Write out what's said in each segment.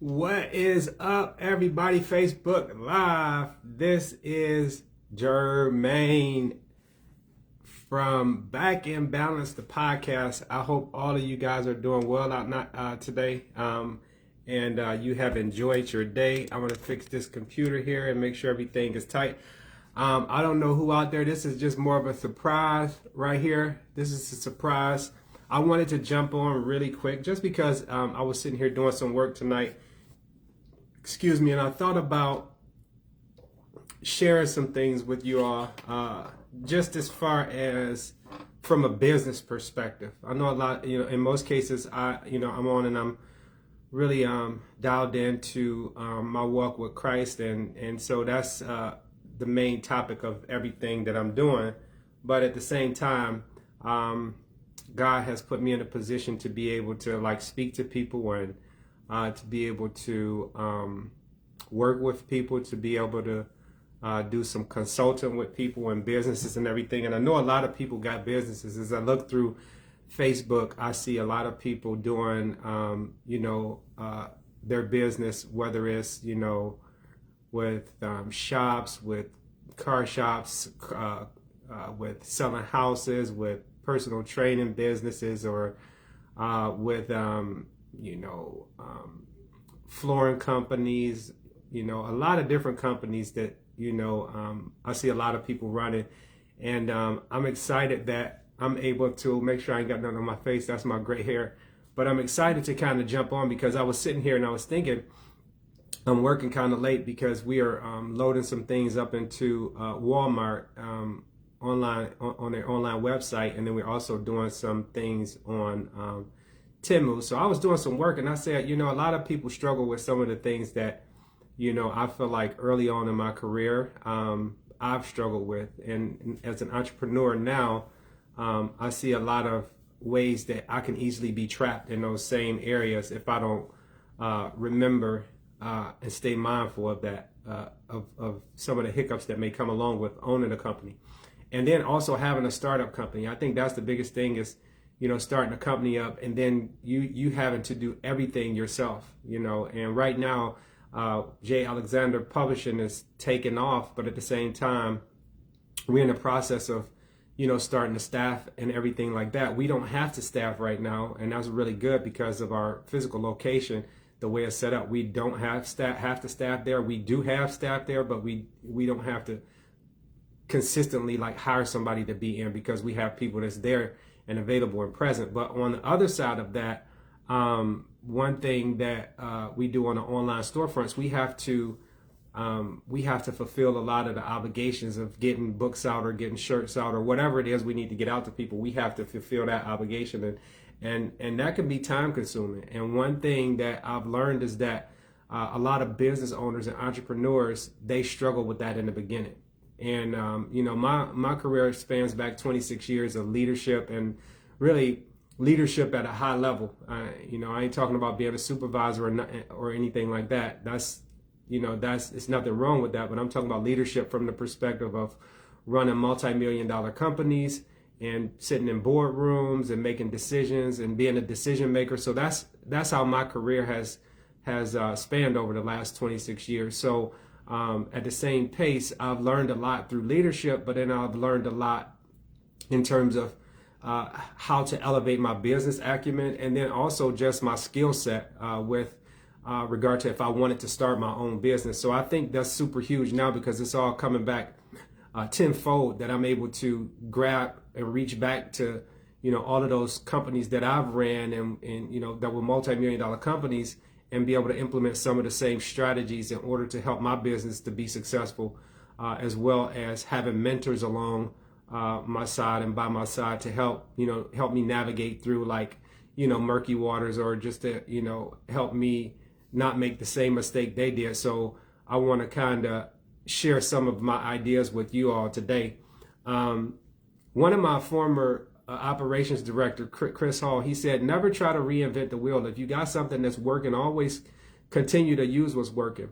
What is up, everybody? Facebook Live. This is Jermaine from Back in Balance, the podcast. I hope all of you guys are doing well out today, and you have enjoyed your day. I'm gonna fix this computer here and make sure everything is tight. I don't know who out there. This is just more of a surprise right here. This is a surprise. I wanted to jump on really quick just because I was sitting here doing some work tonight. Excuse me, and I thought about sharing some things with you all, just as far as from a business perspective. I know a lot, in most cases, I'm on and I'm really dialed into my walk with Christ, and so that's the main topic of everything that I'm doing. But at the same time, God has put me in a position to be able to speak to people and to be able to work with people, to be able to do some consulting with people and businesses and everything. And I know a lot of people got businesses. As I look through Facebook, I see a lot of people doing, their business, whether it's, with shops, with car shops, with selling houses, with personal training businesses, or with flooring companies, a lot of different companies that, I see a lot of people running. And I'm excited that I'm able to make sure I ain't got nothing on my face. That's my gray hair. But I'm excited to kind of jump on because I was sitting here and I was thinking, I'm working kind of late because we are loading some things up into Walmart online on their online website. And then we're also doing some things on Timu. So I was doing some work and I said, a lot of people struggle with some of the things that, I feel like early on in my career, I've struggled with. And as an entrepreneur now, I see a lot of ways that I can easily be trapped in those same areas if I don't remember and stay mindful of that, of some of the hiccups that may come along with owning a company. And then also having a startup company. I think that's the biggest thing is, starting a company up and then you having to do everything yourself, and right now, JALEXANDER publishing is taking off, but at the same time, we're in the process of, starting to staff and everything like that. We don't have to staff right now, and that's really good because of our physical location, the way it's set up. We don't have to staff there. We do have staff there, but we don't have to consistently hire somebody to be in because we have people that's there and available and present. But on the other side of that, one thing that we do on the online storefronts, we have to fulfill a lot of the obligations of getting books out or getting shirts out or whatever it is we need to get out to people. We have to fulfill that obligation, and that can be time consuming. And one thing that I've learned is that a lot of business owners and entrepreneurs, they struggle with that in the beginning. And my career spans back 26 years of leadership, and really leadership at a high level. I ain't talking about being a supervisor or anything like that. It's nothing wrong with that, but I'm talking about leadership from the perspective of running multi-million-dollar companies and sitting in boardrooms and making decisions and being a decision maker. So that's how my career has spanned over the last 26 years. So at the same pace, I've learned a lot through leadership, but then I've learned a lot in terms of how to elevate my business acumen, and then also just my skill set with regard to if I wanted to start my own business. So I think that's super huge now because it's all coming back tenfold, that I'm able to grab and reach back to, all of those companies that I've ran and that were multi-million-dollar companies, and be able to implement some of the same strategies in order to help my business to be successful, as well as having mentors along my side and by my side to help me navigate through murky waters, or just to help me not make the same mistake they did. So I want to kind of share some of my ideas with you all today. One of my former operations director, Chris Hall, he said, never try to reinvent the wheel. If you got something that's working, always continue to use what's working.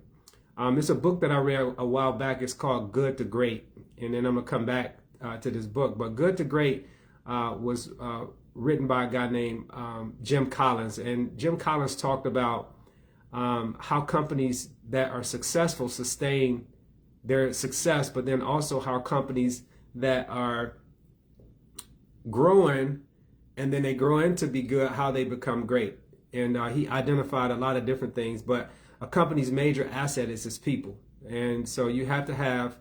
It's a book that I read a while back. It's called Good to Great, and then I'm gonna come back to this book. But Good to Great was written by a guy named Jim Collins, and Jim Collins talked about how companies that are successful sustain their success, but then also how companies that are growing and then they grow into be good, how they become great. And he identified a lot of different things, but a company's major asset is its people. And so you have to have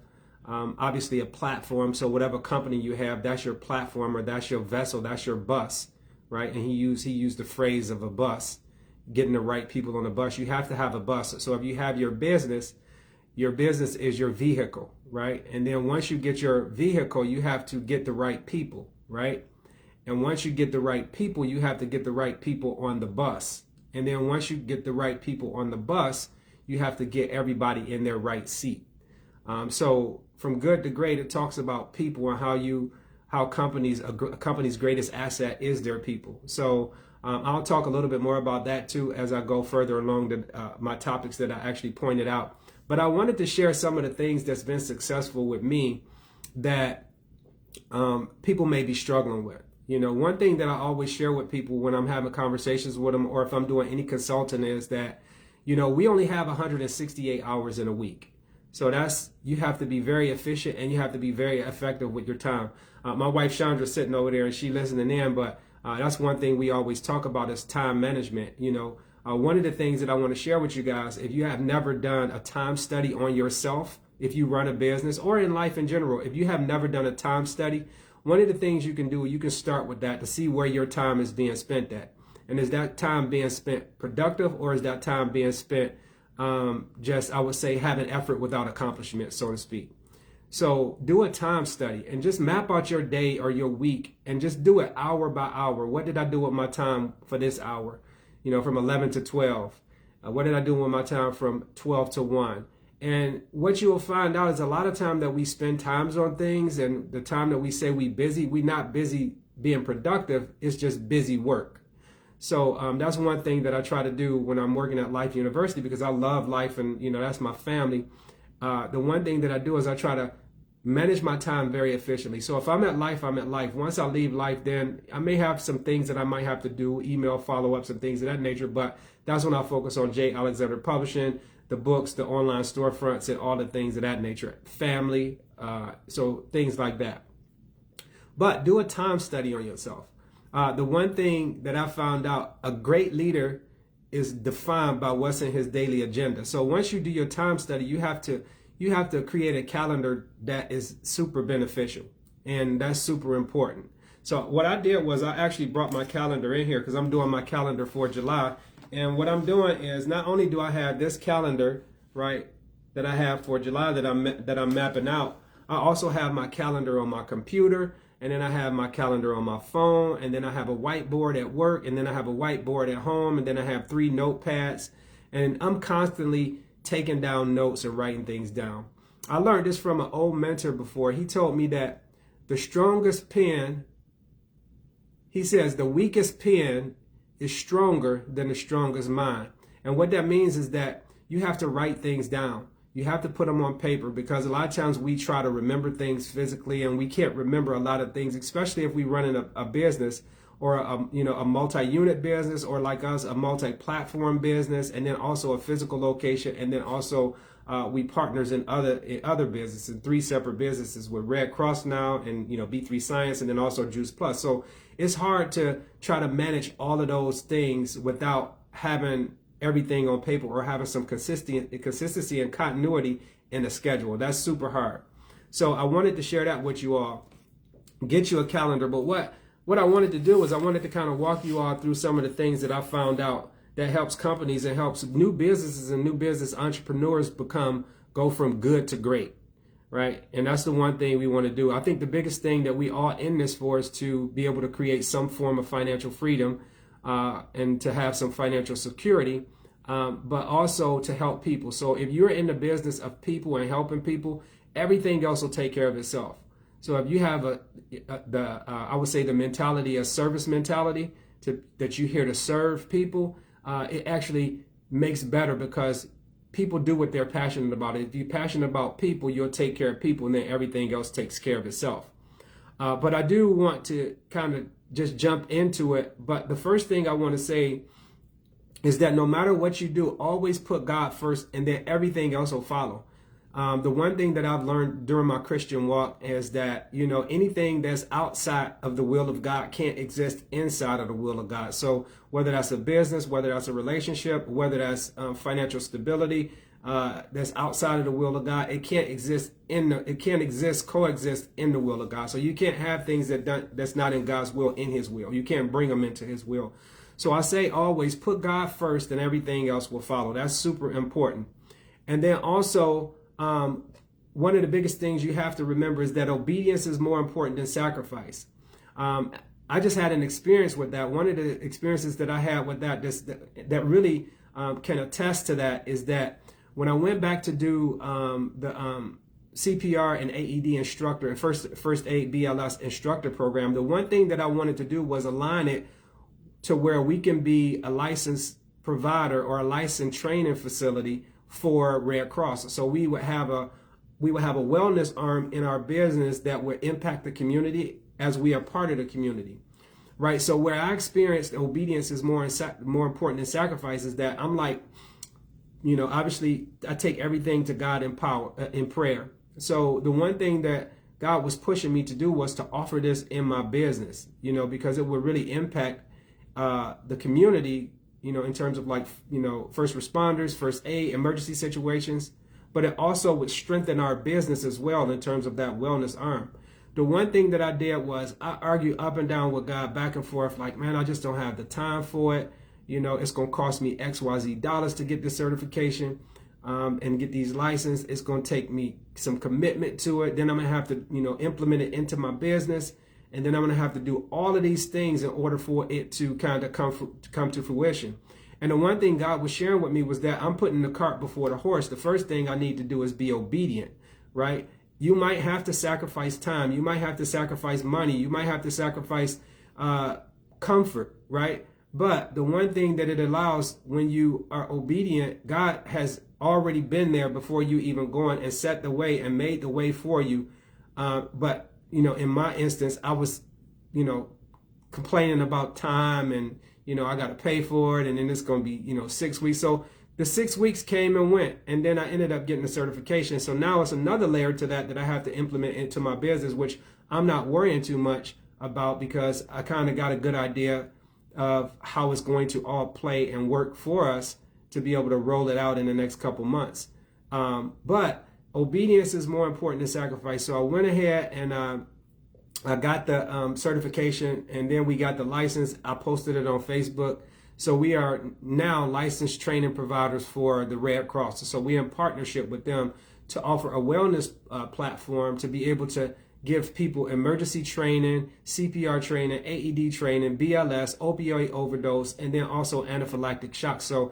obviously a platform. So whatever company you have, that's your platform, or that's your vessel, that's your bus, right? And he used the phrase of a bus, getting the right people on the bus. You have to have a bus. So if you have your business is your vehicle, right? And then once you get your vehicle, you have to get the right people, right? And once you get the right people, you have to get the right people on the bus. And then once you get the right people on the bus, you have to get everybody in their right seat. So from good to great, it talks about people and how a company's greatest asset is their people. So I'll talk a little bit more about that too as I go further along my topics that I actually pointed out. But I wanted to share some of the things that's been successful with me that people may be struggling with. You know, one thing that I always share with people when I'm having conversations with them, or if I'm doing any consulting, is that, you know, we only have 168 hours in a week. So you have to be very efficient and you have to be very effective with your time. My wife Chandra's sitting over there and she listening in, but that's one thing we always talk about is time management. You know, one of the things that I want to share with you guys, if you have never done a time study on yourself, if you run a business or in life in general, if you have never done a time study, one of the things you can do, you can start with that to see where your time is being spent at. And is that time being spent productive, or is that time being spent just, I would say, having effort without accomplishment, so to speak? So do a time study and just map out your day or your week and just do it hour by hour. What did I do with my time for this hour? You know, from 11 to 12. What did I do with my time from 12 to 1? And what you will find out is a lot of time that we spend times on things, and the time that we say we busy, we not busy being productive. It's just busy work. So that's one thing that I try to do when I'm working at Life University, because I love life and, you know, that's my family. The one thing that I do is I try to manage my time very efficiently. So if I'm at Life, I'm at Life. Once I leave Life, then I may have some things that I might have to do, email follow-ups and things of that nature, but that's when I focus on J. Alexander Publishing, the books, the online storefronts, and all the things of that nature, family, so things like that. But do a time study on yourself. The one thing that I found out, a great leader is defined by what's in his daily agenda. So once you do your time study, you have to create a calendar that is super beneficial, and that's super important. So what I did was I actually brought my calendar in here because I'm doing my calendar for July. And what I'm doing is not only do I have this calendar, right, that I have for July that I'm mapping out, I also have my calendar on my computer, and then I have my calendar on my phone, and then I have a whiteboard at work, and then I have a whiteboard at home, and then I have 3 notepads, and I'm constantly taking down notes and writing things down. I learned this from an old mentor before. He told me that the strongest pen, he says the weakest pen is stronger than the strongest mind. And what that means is that you have to write things down. You have to put them on paper, because a lot of times we try to remember things physically and we can't remember a lot of things, especially if we run in a business or a multi-unit business, or like us, a multi-platform business, and then also a physical location, and then also we partners in other businesses, in 3 separate businesses with Red Cross now, and B3 Science, and then also Juice Plus. So it's hard to try to manage all of those things without having everything on paper or having some consistency and continuity in the schedule. That's super hard. So I wanted to share that with you all. Get you a calendar. But what I wanted to do is I wanted to kind of walk you all through some of the things that I found out that helps companies and helps new businesses and new business entrepreneurs go from good to great, right? And that's the one thing we want to do. I think the biggest thing that we all in this for is to be able to create some form of financial freedom and to have some financial security, but also to help people. So if you're in the business of people and helping people, everything else will take care of itself. So if you have I would say the mentality, a service mentality, that you're here to serve people, it actually makes better, because people do what they're passionate about. If you're passionate about people, you'll take care of people, and then everything else takes care of itself. But I do want to kind of just jump into it. But the first thing I want to say is that no matter what you do, always put God first, and then everything else will follow. The one thing that I've learned during my Christian walk is that, anything that's outside of the will of God can't exist inside of the will of God. So whether that's a business, whether that's a relationship, whether that's financial stability, that's outside of the will of God, it can't coexist in the will of God. So you can't have things that's not in God's will in his will. You can't bring them into his will. So I say always put God first and everything else will follow. That's super important. And then also, one of the biggest things you have to remember is that obedience is more important than sacrifice. I just had an experience with that. One of the experiences that I had with that really can attest to that is that when I went back to do the CPR and AED instructor and first aid BLS instructor program, the one thing that I wanted to do was align it to where we can be a licensed provider or a licensed training facility for Red Cross. So we would have a wellness arm in our business that would impact the community as we are part of the community, right? So where I experienced obedience is more important than sacrifice is that I'm like, obviously I take everything to God in prayer. So the one thing that God was pushing me to do was to offer this in my business, because it would really impact the community, in terms of first responders, first aid, emergency situations, but it also would strengthen our business as well in terms of that wellness arm. The one thing that I did was I argued up and down with God back and forth, like, man, I just don't have the time for it. It's going to cost me XYZ dollars to get this certification and get these licenses. It's going to take me some commitment to it. Then I'm going to have to, implement it into my business. And then I'm going to have to do all of these things in order for it to kind of come to fruition. And the one thing God was sharing with me was that I'm putting the cart before the horse. The first thing I need to do is be obedient, right? You might have to sacrifice time. You might have to sacrifice money. You might have to sacrifice comfort, right? But the one thing that it allows when you are obedient, God has already been there before you even going and set the way and made the way for you. But in my instance, I was, complaining about time and, I got to pay for it. And then it's going to be, 6 weeks. So the 6 weeks came and went. And then I ended up getting the certification. So now it's another layer to that I have to implement into my business, which I'm not worrying too much about because I kind of got a good idea of how it's going to all play and work for us to be able to roll it out in the next couple months. But obedience is more important than sacrifice. So I went ahead and I got the certification, and then we got the license. I posted it on Facebook. So we are now licensed training providers for the Red Cross. So we're in partnership with them to offer a wellness platform to be able to give people emergency training, CPR training, AED training, BLS, opioid overdose, and then also anaphylactic shock. So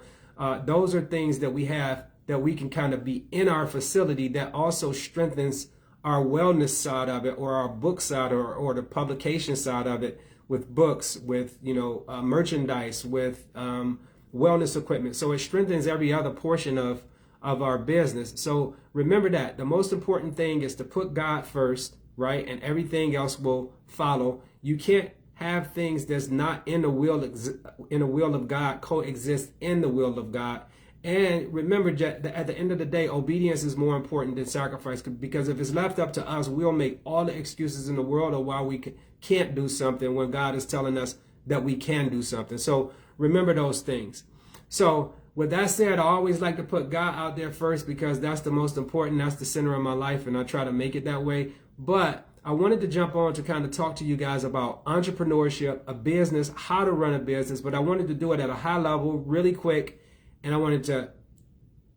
those are things that we have that we can kind of be in our facility that also strengthens our wellness side of it, or our book side, or the publication side of it, with books, with merchandise, with wellness equipment. So it strengthens every other portion of our business. So remember that the most important thing is to put God first, right? And everything else will follow. You can't have things that's not in the will of God coexist in the will of God. And remember that at the end of the day, obedience is more important than sacrifice, because if it's left up to us, we'll make all the excuses in the world of why we can't do something when God is telling us that we can do something. So remember those things. So with that said, I always like to put God out there first because that's the most important. That's the center of my life, and I try to make it that way. But I wanted to jump on to kind of talk to you guys about entrepreneurship, a business, how to run a business, but I wanted to do it at a high level, really quick. And I wanted to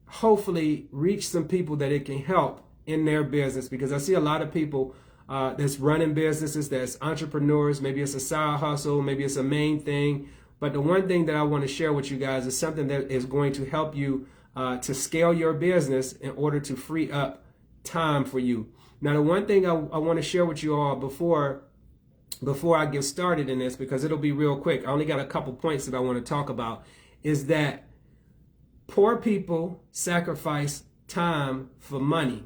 hopefully reach some people that it can help in their business, because I see a lot of people that's running businesses, that's entrepreneurs. Maybe it's a side hustle, maybe it's a main thing. But the one thing that I want to share with you guys is something that is going to help you to scale your business in order to free up time for you. Now, the one thing I want to share with you all before I get started in this, because it'll be real quick, I only got a couple points that I want to talk about, is that poor people sacrifice time for money,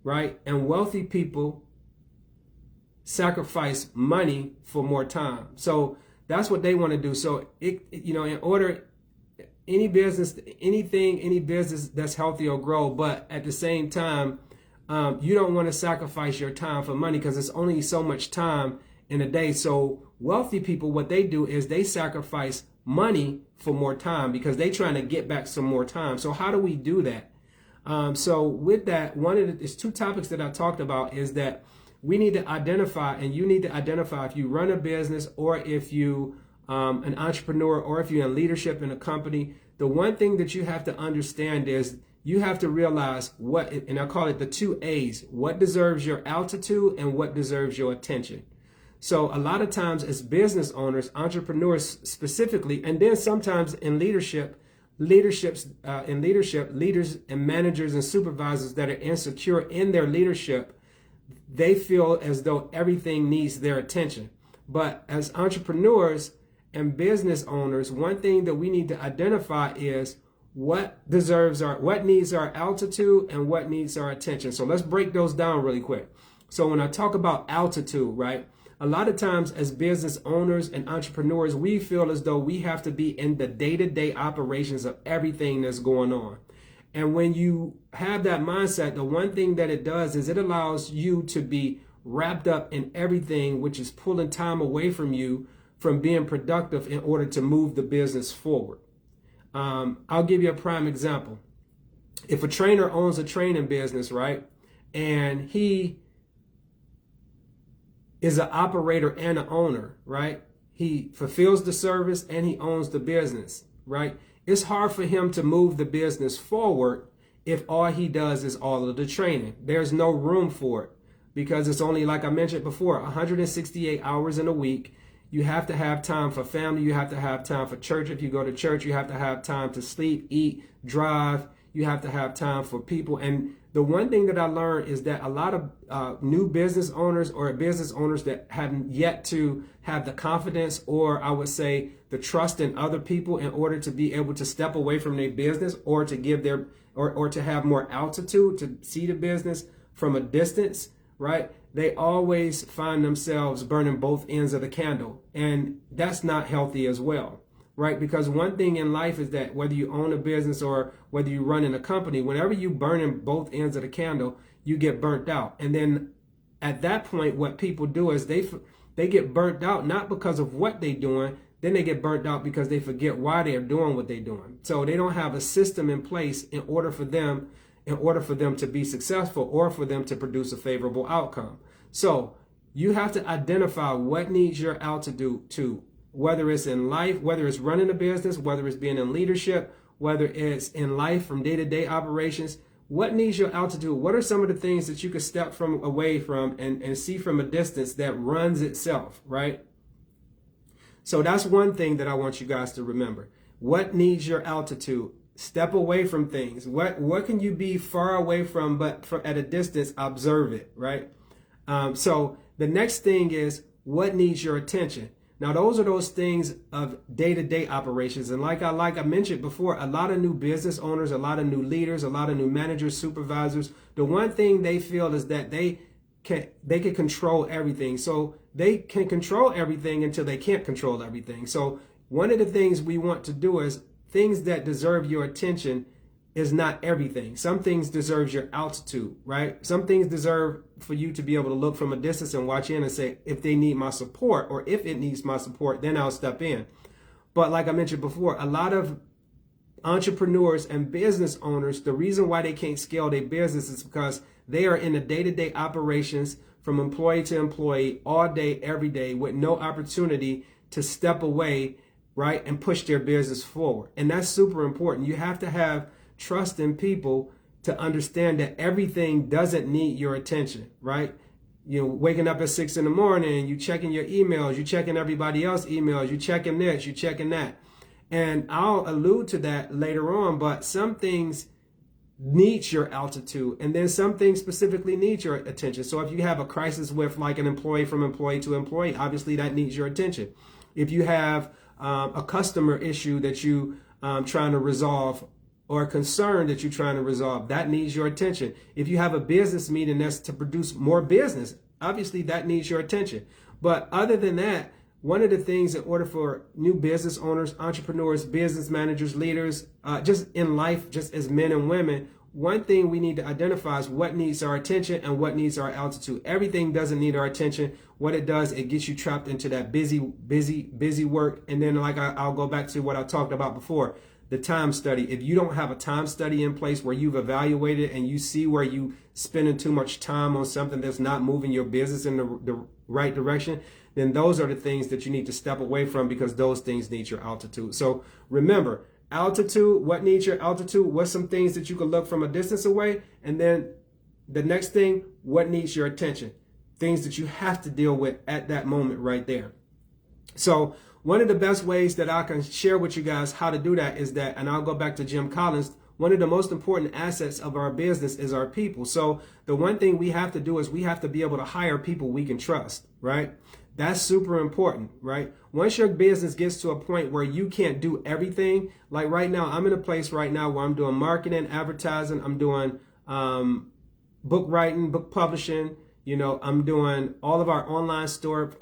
right? And wealthy people sacrifice money for more time. So that's what they want to do. So in order any business, any business that's healthy will grow. But at the same time, you don't want to sacrifice your time for money, because it's only so much time in a day. So wealthy people, what they do is they sacrifice money for more time, because they're trying to get back some more time. So how do we do that? So with that, there's two topics that I talked about, is that we need to identify, and you need to identify, if you run a business, or if you an entrepreneur, or if you're in leadership in a company, the one thing that you have to understand is you have to realize what, and I call it the 2 A's, what deserves your altitude and what deserves your attention. So a lot of times as business owners, entrepreneurs specifically, and then sometimes in leaders and managers and supervisors that are insecure in their leadership, they feel as though everything needs their attention. But as entrepreneurs and business owners, one thing that we need to identify is what needs our altitude and what needs our attention. So let's break those down really quick. So when I talk about altitude, right, a lot of times as business owners and entrepreneurs, we feel as though we have to be in the day-to-day operations of everything that's going on. And when you have that mindset, the one thing that it does is it allows you to be wrapped up in everything, which is pulling time away from you from being productive in order to move the business forward. I'll give you a prime example. If a trainer owns a training business, right, and he is an operator and an owner, right? He fulfills the service and he owns the business, right? It's hard for him to move the business forward if all he does is all of the training. There's no room for it, because it's only, like I mentioned before, 168 hours in a week. You have to have time for family. You have to have time for church. If you go to church, you have to have time to sleep, eat, drive. You have to have time for people. And the one thing that I learned is that a lot of new business owners, or business owners that haven't yet to have the confidence, or I would say the trust in other people in order to be able to step away from their business, or to give their, or to have more altitude to see the business from a distance, right? They always find themselves burning both ends of the candle. And that's not healthy as well, right? Because one thing in life is that whether you own a business or whether you run in a company, whenever you burn in both ends of the candle, you get burnt out. And then at that point, what people do is they get burnt out, not because of what they're doing. Then they get burnt out because they forget why they're doing what they're doing. So they don't have a system in place in order for them to be successful, or for them to produce a favorable outcome. So you have to identify what needs your altitude to, whether it's in life, whether it's running a business, whether it's being in leadership, whether it's in life from day-to-day operations. What needs your altitude? What are some of the things that you could step away from and see from a distance that runs itself, right? So that's one thing that I want you guys to remember. What needs your altitude? Step away from things. What can you be far away from, but at a distance, observe it, right? So the next thing is, what needs your attention? Now, those are those things of day-to-day operations. And like I mentioned before, a lot of new business owners, a lot of new leaders, a lot of new managers, supervisors, the one thing they feel is that they can control everything. So they can control everything until they can't control everything. So one of the things we want to do is, things that deserve your attention is not everything. Some things deserve your altitude, right? Some things deserve for you to be able to look from a distance and watch in and say, if they need my support, or if it needs my support, then I'll step in. But like I mentioned before, a lot of entrepreneurs and business owners, the reason why they can't scale their business is because they are in the day-to-day operations from employee to employee all day, every day, with no opportunity to step away, right, and push their business forward. And that's super important. You have to have trust in people to understand that everything doesn't need your attention, right? You know, waking up at 6 in the morning, you checking your emails, you checking everybody else's emails, you checking this, you checking that. And I'll allude to that later on, but some things need your altitude, and then some things specifically need your attention. So if you have a crisis with like an employee from employee to employee, obviously that needs your attention. If you have a customer issue that you trying to resolve, or a concern that you're trying to resolve, that needs your attention. If you have a business meeting that's to produce more business, obviously that needs your attention. But other than that, one of the things in order for new business owners, entrepreneurs, business managers, leaders, just in life, just as men and women, one thing we need to identify is what needs our attention and what needs our altitude. Everything doesn't need our attention. What it does, it gets you trapped into that busy work. And then like I'll go back to what I talked about before, the time study. If you don't have a time study in place where you've evaluated and you see where you spending too much time on something that's not moving your business in the right direction, then those are the things that you need to step away from, because those things need your altitude. So remember, altitude, what needs your altitude? What's some things that you can look from a distance away? And then the next thing, what needs your attention? Things that you have to deal with at that moment right there. So one of the best ways that I can share with you guys how to do that is that, and I'll go back to Jim Collins, one of the most important assets of our business is our people. So the one thing we have to do is we have to be able to hire people we can trust, right? That's super important, right? Once your business gets to a point where you can't do everything, like right now, I'm in a place right now where I'm doing marketing, advertising, I'm doing book writing, book publishing, I'm doing all of our online store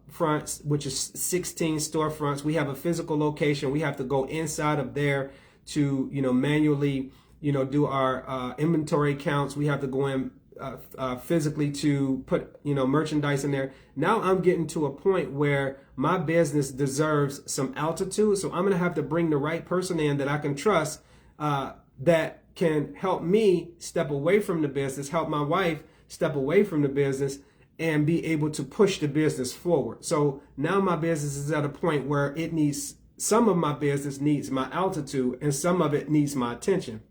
fronts, which is 16 storefronts. We have a physical location. We have to go inside of there to, manually, do our inventory counts. We have to go in physically to put, merchandise in there. Now I'm getting to a point where my business deserves some altitude. So I'm going to have to bring the right person in that I can trust, that can help me step away from the business, help my wife step away from the business, and be able to push the business forward. So now my business is at a point where it needs, some of my business needs my altitude and some of it needs my attention.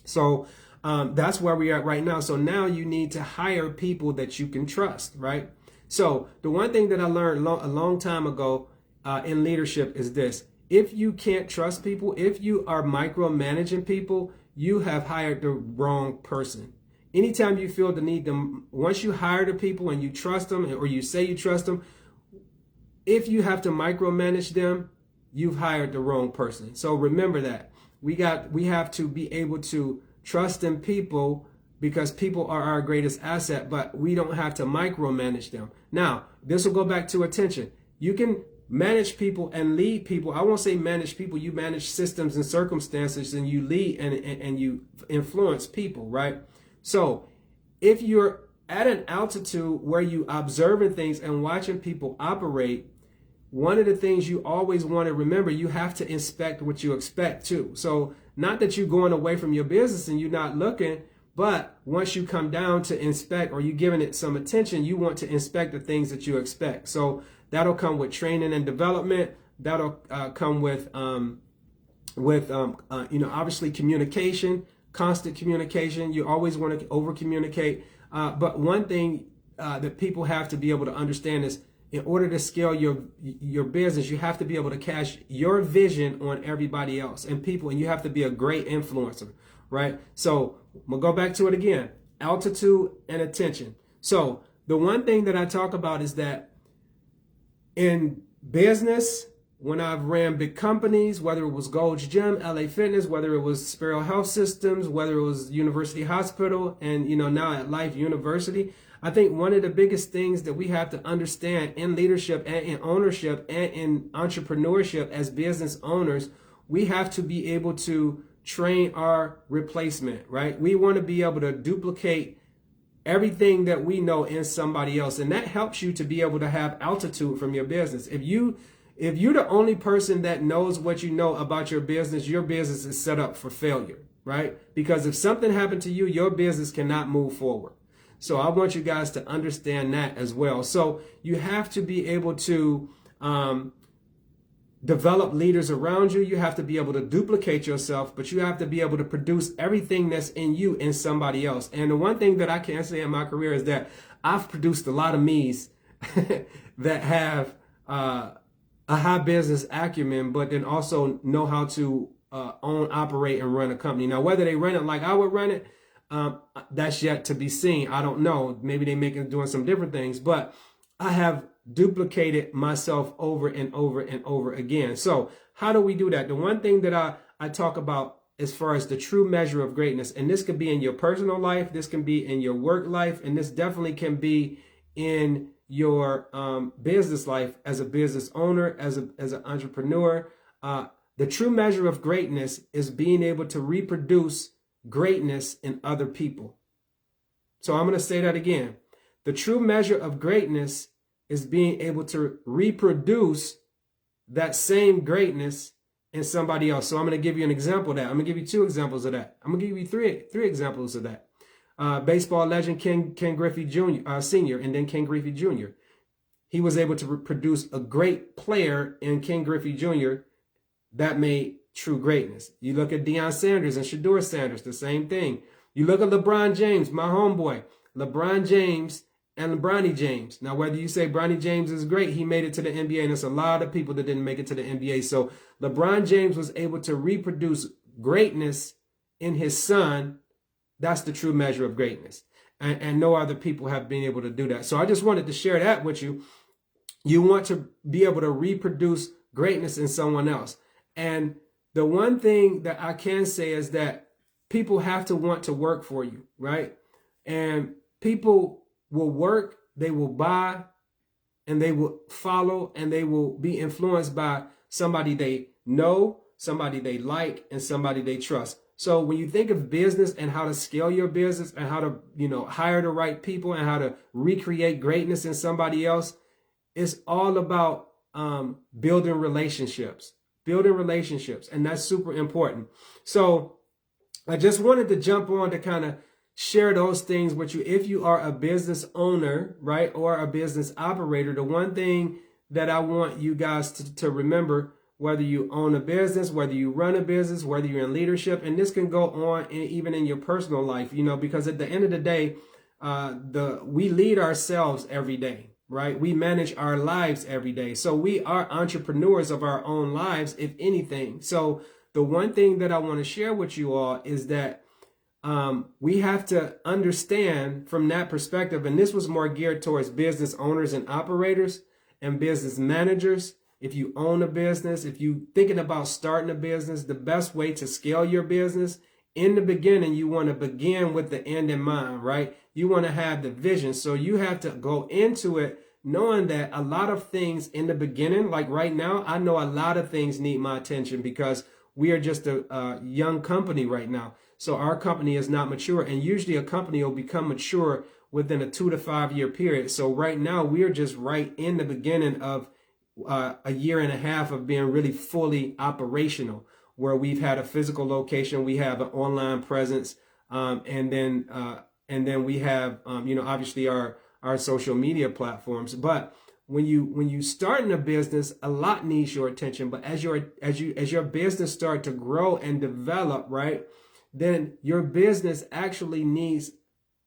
So that's where we are at right now. So now you need to hire people that you can trust, right? So the one thing that I learned a long time ago in leadership is this: if you can't trust people, if you are micromanaging people, you have hired the wrong person. Anytime you feel the need to, once you hire the people and you trust them, or you say you trust them, if you have to micromanage them, you've hired the wrong person. So remember that. We have to be able to trust in people, because people are our greatest asset, but we don't have to micromanage them. Now, this will go back to attention. You can manage people and lead people. I won't say manage people. You manage systems and circumstances, and you lead and you influence people, right? So if you're at an altitude where you observing things and watching people operate, one of the things you always want to remember, you have to inspect what you expect too. So not that you're going away from your business and you're not looking, but once you come down to inspect, or you're giving it some attention, you want to inspect the things that you expect. So that'll come with training and development. That'll come with obviously communication. Constant communication. You always want to over communicate. But one thing that people have to be able to understand is, in order to scale your business, you have to be able to cast your vision on everybody else and people, and you have to be a great influencer, right? So we'll go back to it again: altitude and attention. So the one thing that I talk about is that in business, when I've ran big companies, whether it was Gold's Gym, LA Fitness, whether it was Sparrow Health Systems, whether it was University Hospital, and now at Life University, I think one of the biggest things that we have to understand in leadership and in ownership and in entrepreneurship as business owners, we have to be able to train our replacement, right? We want to be able to duplicate everything that we know in somebody else, and that helps you to be able to have altitude from your business. If you're the only person that knows what you know about your business is set up for failure, right? Because if something happened to you, your business cannot move forward. So I want you guys to understand that as well. So you have to be able to develop leaders around you. You have to be able to duplicate yourself, but you have to be able to produce everything that's in you in somebody else. And the one thing that I can say in my career is that I've produced a lot of me's that have a high business acumen, but then also know how to own, operate, and run a company. Now, whether they run it like I would run it, that's yet to be seen. I don't know. Maybe they make it doing some different things, but I have duplicated myself over and over and over again. So how do we do that? The one thing that I talk about as far as the true measure of greatness, and this could be in your personal life, this can be in your work life, and this definitely can be in your business life as a business owner, as an entrepreneur. The true measure of greatness is being able to reproduce greatness in other people. So I'm going to say that again. The true measure of greatness is being able to reproduce that same greatness in somebody else. So I'm going to give you an example of that. I'm going to give you 2 examples of that. I'm going to give you three examples of that. Baseball legend Ken Griffey Jr., Sr., and then Ken Griffey Jr. He was able to produce a great player in Ken Griffey Jr. that made true greatness. You look at Deion Sanders and Shedeur Sanders, the same thing. You look at LeBron James, my homeboy, LeBron James and Bronny James. Now, whether you say Bronny James is great, he made it to the NBA, and there's a lot of people that didn't make it to the NBA. So LeBron James was able to reproduce greatness in his son. That's the true measure of greatness. And no other people have been able to do that. So I just wanted to share that with you. You want to be able to reproduce greatness in someone else. And the one thing that I can say is that people have to want to work for you, right? And people will work, they will buy, and they will follow, and they will be influenced by somebody they know, somebody they like, and somebody they trust. So when you think of business and how to scale your business and how to, hire the right people and how to recreate greatness in somebody else, it's all about building relationships. And that's super important. So I just wanted to jump on to kind of share those things with you. If you are a business owner, right, or a business operator, the one thing that I want you guys to remember, whether you own a business, whether you run a business, whether you're in leadership, and this can go on even in your personal life, because at the end of the day, we lead ourselves every day. Right? We manage our lives every day. So we are entrepreneurs of our own lives, if anything. So the one thing that I want to share with you all is that we have to understand from that perspective, and this was more geared towards business owners and operators and business managers. If you own a business, if you're thinking about starting a business, the best way to scale your business, in the beginning, you want to begin with the end in mind, right? You want to have the vision. So you have to go into it knowing that a lot of things in the beginning, like right now, I know a lot of things need my attention because we are just a young company right now. So our company is not mature, and usually a company will become mature within a 2 to 5 year period. So right now we are just right in the beginning of a year and a half of being really fully operational, where we've had a physical location, we have an online presence, and then we have obviously our social media platforms. But when you start in a business, a lot needs your attention. But as your business start to grow and develop, right, then your business actually needs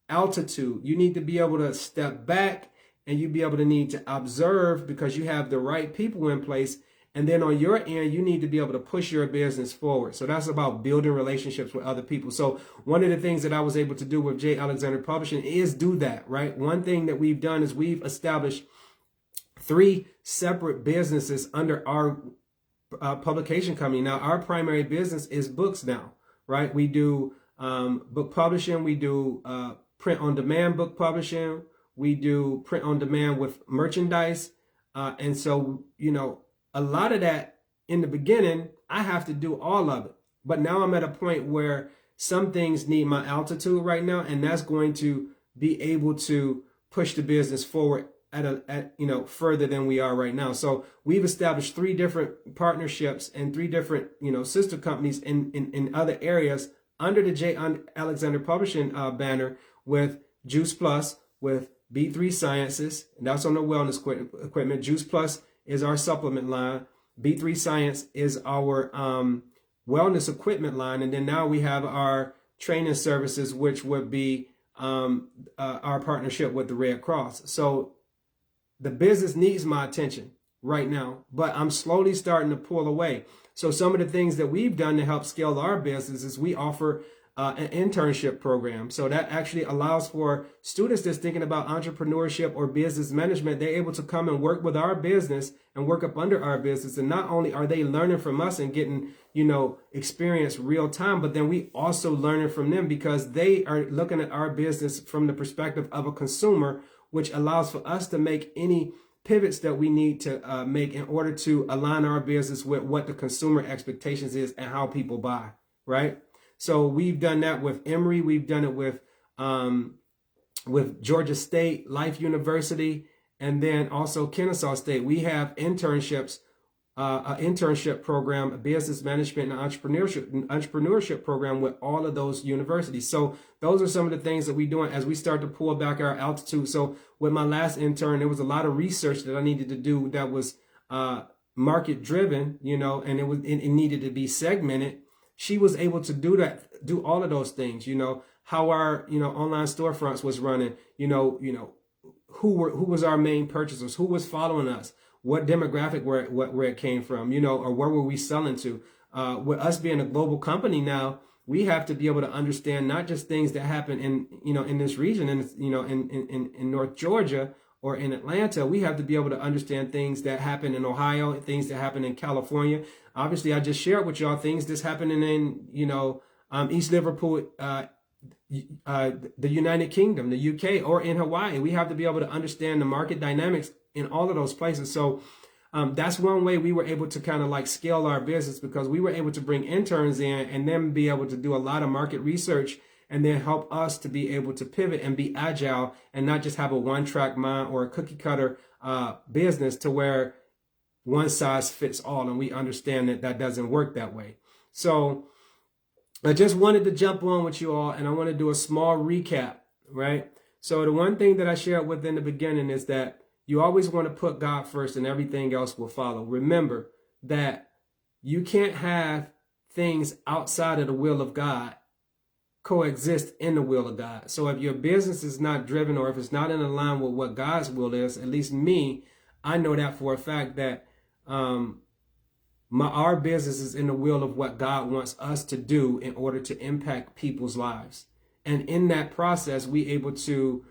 altitude. You need to be able to step back, and you be able to need to observe, because you have the right people in place. And then on your end, you need to be able to push your business forward. So that's about building relationships with other people. So one of the things that I was able to do with J. Alexander Publishing is do that, right? One thing that we've done is we've established 3 separate businesses under our publication company. Now, our primary business is books now, right? We do book publishing. We do print-on-demand book publishing. We do print-on-demand with merchandise. And so, a lot of that in the beginning, I have to do all of it. But now I'm at a point where some things need my altitude right now, and that's going to be able to push the business forward at further than we are right now. So we've established 3 different partnerships and 3 different sister companies in other areas under the J. Alexander Publishing banner, with Juice Plus, with B3 Sciences, and that's on the wellness equipment. Juice Plus is our supplement line. B3 Science is our wellness equipment line. And then now we have our training services, which would be our partnership with the Red Cross. So the business needs my attention right now, but I'm slowly starting to pull away. So some of the things that we've done to help scale our business is we offer an internship program. So that actually allows for students that's thinking about entrepreneurship or business management. They're able to come and work with our business and work up under our business. And not only are they learning from us and getting, experience real time, but then we also learning from them, because they are looking at our business from the perspective of a consumer, which allows for us to make any pivots that we need to make in order to align our business with what the consumer expectations is and how people buy, right? So we've done that with Emory. We've done it with Georgia State, Life University, and then also Kennesaw State. We have internships, an internship program, a business management and entrepreneurship program with all of those universities. So those are some of the things that we're doing as we start to pull back our altitude. So with my last intern, there was a lot of research that I needed to do that was market driven, you know, and it needed to be segmented. She was able to do all of those things, you know, how our, you know, online storefronts was running, you know, who was our main purchasers, who was following us, what demographic where it came from, you know, or where were we selling to. With us being a global company now, we have to be able to understand not just things that happen in, you know, in this region, and, you know, in North Georgia or in Atlanta. We have to be able to understand things that happen in Ohio, things that happen in California. Obviously, I just shared with y'all things that's happening in, you know, East Liverpool, the United Kingdom, the UK, or in Hawaii. We have to be able to understand the market dynamics in all of those places. So that's one way we were able to kind of like scale our business, because we were able to bring interns in and then be able to do a lot of market research and then help us to be able to pivot and be agile and not just have a one-track mind or a cookie cutter business to where one size fits all. And we understand that that doesn't work that way. So I just wanted to jump on with you all, and I want to do a small recap, right? So the one thing that I shared with in the beginning is that you always want to put God first and everything else will follow. Remember that you can't have things outside of the will of God coexist in the will of God. So if your business is not driven, or if it's not in line with what God's will is, at least me, I know that for a fact that our business is in the will of what God wants us to do in order to impact people's lives. And in that process, we able to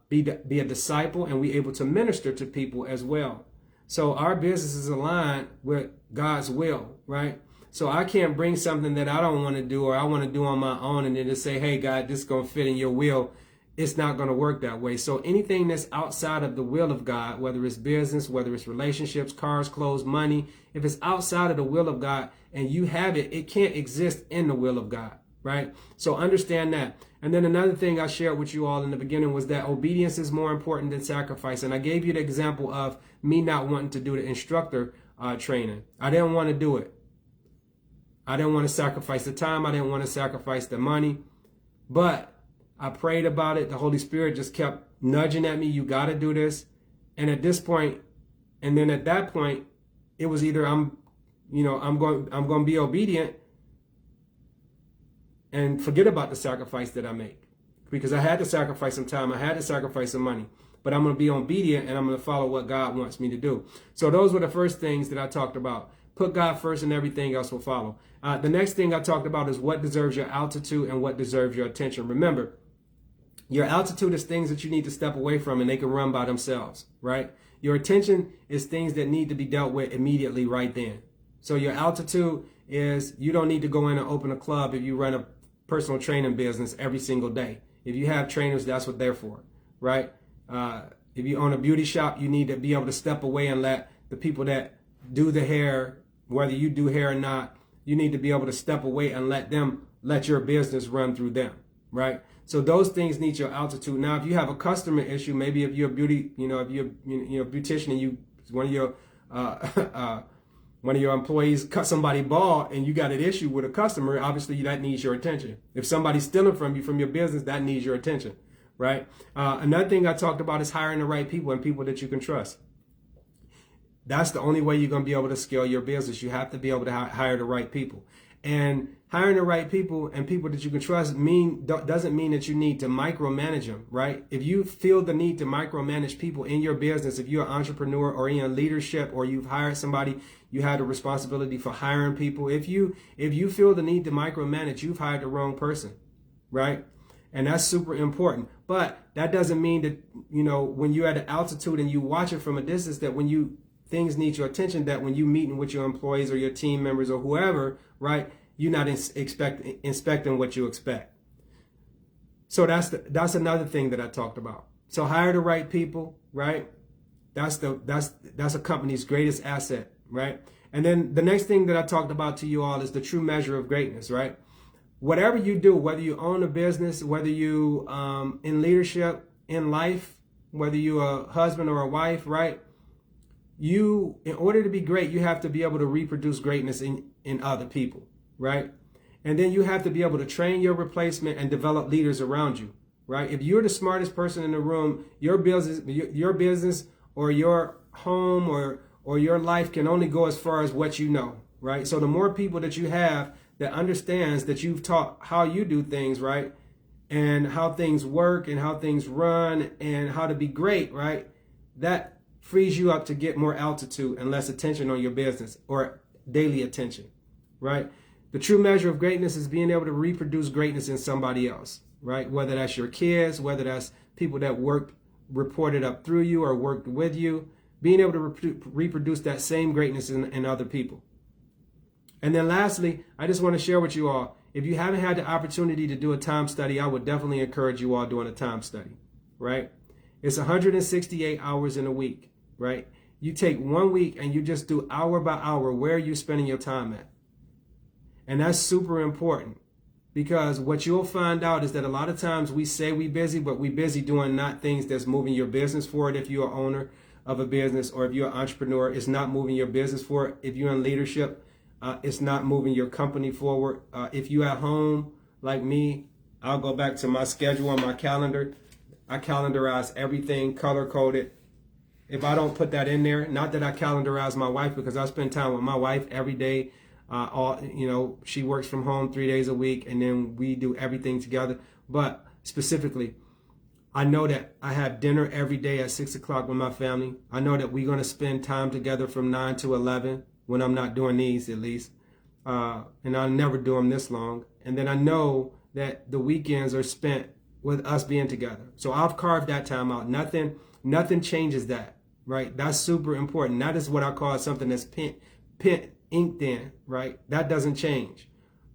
be a disciple, and we able to minister to people as well. So our business is aligned with God's will, right? So I can't bring something that I don't want to do or I want to do on my own and then just say, hey, God, this is going to fit in your will. It's not going to work that way. So anything that's outside of the will of God, whether it's business, whether it's relationships, cars, clothes, money, if it's outside of the will of God and you have it, it can't exist in the will of God, right? So understand that. And then another thing I shared with you all in the beginning was that obedience is more important than sacrifice. And I gave you the example of me not wanting to do the instructor training. I didn't want to do it. I didn't want to sacrifice the time. I didn't want to sacrifice the money. But I prayed about it. The Holy Spirit just kept nudging at me. You got to do this. And at this point, and then at that point, it was either I'm going to be obedient and forget about the sacrifice that I make, because I had to sacrifice some time. I had to sacrifice some money, but I'm going to be obedient and I'm going to follow what God wants me to do. So those were the first things that I talked about. Put God first and everything else will follow. The next thing I talked about is what deserves your altitude and what deserves your attention. Remember, your altitude is things that you need to step away from and they can run by themselves, right? Your attention is things that need to be dealt with immediately right then. So your altitude is you don't need to go in and open a club if you run a personal training business every single day. If you have trainers, that's what they're for, right? If you own a beauty shop, you need to be able to step away and let the people that do the hair, whether you do hair or not, you need to be able to step away and let your business run through them, right? So those things need your altitude. Now, if you have a customer issue, maybe if you're a beauty, if you're a beautician and one of your employees cut somebody bald and you got an issue with a customer, obviously that needs your attention. If somebody's stealing from you, from your business, that needs your attention, right? Another thing I talked about is hiring the right people and people that you can trust. That's the only way you're going to be able to scale your business. You have to be able to hire the right people. And hiring the right people and people that you can trust doesn't mean that you need to micromanage them, right? If you feel the need to micromanage people in your business, if you're an entrepreneur or in leadership or you've hired somebody, you have the responsibility for hiring people. If you feel the need to micromanage, you've hired the wrong person, right? And that's super important. But that doesn't mean that, when you're at an altitude and you watch it from a distance, that when things need your attention, that when you meeting with your employees or your team members or whoever, right, you're not inspecting what you expect. So that's another thing that I talked about. So hire the right people, right? That's a company's greatest asset, right? And then the next thing that I talked about to you all is the true measure of greatness, right? Whatever you do, whether you own a business, whether you in leadership, in life, whether you're a husband or a wife, right? You, in order to be great, you have to be able to reproduce greatness in other people, right? And then you have to be able to train your replacement and develop leaders around you, right? If you're the smartest person in the room, your business or your home or your life can only go as far as what you know, right? So the more people that you have that understands that you've taught how you do things, right? And how things work and how things run and how to be great, right? That frees you up to get more altitude and less attention on your business or daily attention, right? The true measure of greatness is being able to reproduce greatness in somebody else, right? Whether that's your kids, whether that's people that reported up through you or worked with you, being able to reproduce that same greatness in other people. And then lastly, I just want to share with you all, if you haven't had the opportunity to do a time study, I would definitely encourage you all doing a time study, right? It's 168 hours in a week, right? You take 1 week and you just do hour by hour, where are you spending your time at? And that's super important, because what you'll find out is that a lot of times we say we busy, but we busy doing not things that's moving your business forward. If you're an owner of a business, or if you're an entrepreneur, it's not moving your business forward. If you're in leadership, it's not moving your company forward. If you're at home like me, I'll go back to my schedule on my calendar. I calendarize everything, color coded. If I don't put that in there, not that I calendarize my wife, because I spend time with my wife every day. She works from home 3 days a week, and then we do everything together. But specifically, I know that I have dinner every day at 6 o'clock with my family. I know that we're going to spend time together from 9 to 11, when I'm not doing these, at least. And I'll never do them this long. And then I know that the weekends are spent with us being together. So I've carved that time out. Nothing changes that, right? That's super important. That is what I call something that's inked in, right? That doesn't change,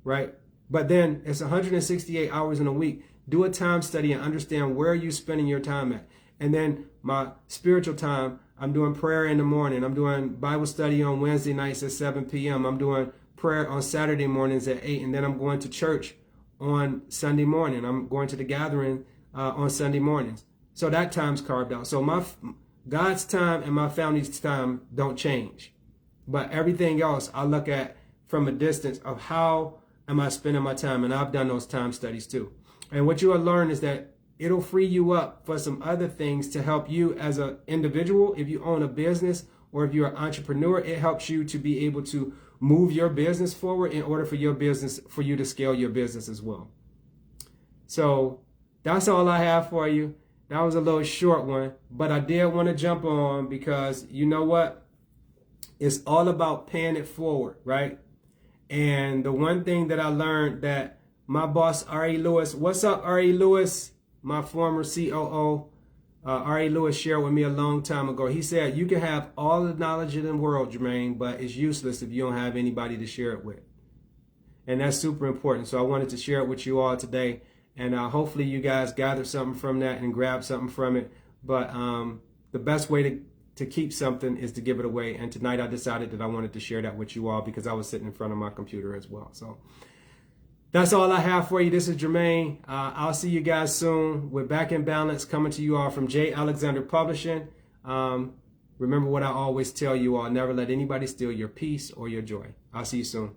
right? But then it's 168 hours in a week. Do a time study and understand where are you spending your time at. And then my spiritual time, I'm doing prayer in the morning. I'm doing Bible study on Wednesday nights at 7 p.m. I'm doing prayer on Saturday mornings at 8. And then I'm going to church on Sunday morning. I'm going to the gathering on Sunday mornings. So that time's carved out. So God's time and my family's time don't change. But everything else I look at from a distance of how am I spending my time. And I've done those time studies too. And what you'll learn is that it'll free you up for some other things to help you as an individual. If you own a business or if you're an entrepreneur, it helps you to be able to move your business forward in order for you to scale your business as well. So that's all I have for you. That was a little short one, but I did want to jump on because you know what? It's all about paying it forward, right? And the one thing that I learned that my boss, R.E. Lewis, what's up, R.E. Lewis? My former COO, R.E. Lewis, shared with me a long time ago. He said, you can have all the knowledge in the world, Jermaine, but it's useless if you don't have anybody to share it with. And that's super important. So I wanted to share it with you all today. And hopefully you guys gathered something from that and grabbed something from it. But the best way to keep something is to give it away. And tonight I decided that I wanted to share that with you all because I was sitting in front of my computer as well. So that's all I have for you. This is Jermaine. I'll see you guys soon. We're back in balance, coming to you all from JALEXANDER Publishing. Remember what I always tell you all, never let anybody steal your peace or your joy. I'll see you soon.